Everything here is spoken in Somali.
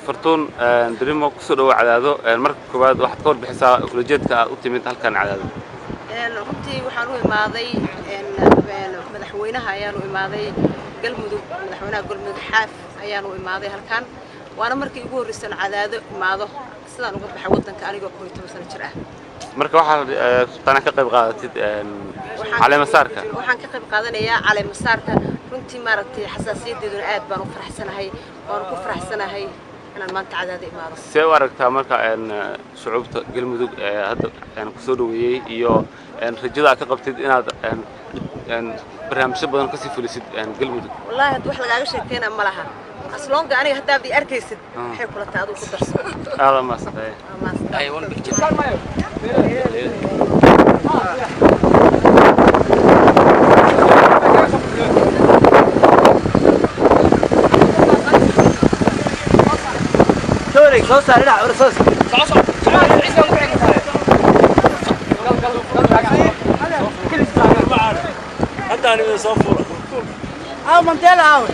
فرتون دريمو كسر وعدادو المركب كبار واحد كور بحسها ولجدك أوتيميت هالكان عدادو runtii waxaan u imaaday madaxweynaha ayaan u imaaday galmudug madaxweynaha galmudug xaaf ayaan u imaaday halkan waana markii ugu horeysay cadaado imaado sidaan uga baxay wadanka anigoo 12 sano jir ah marka waxaan ka qayb qaadatid cali masaarka waxaan ka qayb qaadanayaa cali masaarka runtii maaragtay xasaasiyadeeduna aad baan u faraxsanahay waan ku faraxsanahay inaan maanta cadaado imaado see u aragtaa marka shucuubta galmudug hadda ku soo dhaweeyay iyo rajada ka qabtid inaad barnaamijyo badan ka sii fulisid galmudug wallahi had wax lagaaga sheekeena ma laha asloonka aniga hadaa bi arkaysid waxay kula taadu ku darso aad ma saxay ay wal bigti شوريك صوص على لا صوص هذا انا من صفوره منتهى العاون